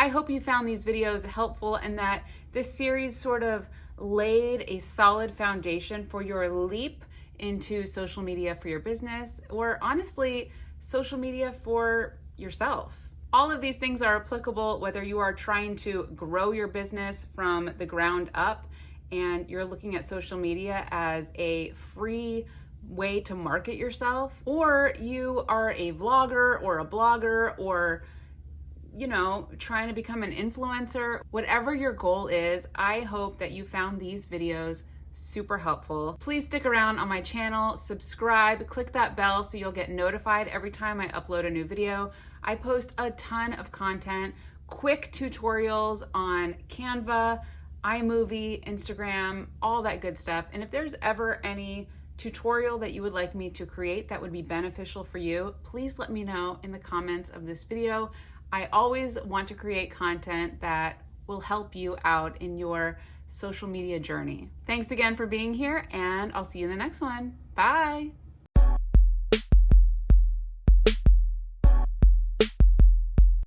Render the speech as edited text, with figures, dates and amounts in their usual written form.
I hope you found these videos helpful and that this series sort of laid a solid foundation for your leap into social media for your business, or honestly, social media for yourself. All of these things are applicable whether you are trying to grow your business from the ground up and you're looking at social media as a free way to market yourself, or you are a vlogger or a blogger or trying to become an influencer. Whatever your goal is, I hope that you found these videos super helpful. Please stick around on my channel, subscribe, click that bell so you'll get notified every time I upload a new video. I post a ton of content, quick tutorials on Canva, iMovie, Instagram, all that good stuff. And if there's ever any tutorial that you would like me to create that would be beneficial for you, please let me know in the comments of this video. I always want to create content that will help you out in your social media journey. Thanks again for being here, and I'll see you in the next one. Bye.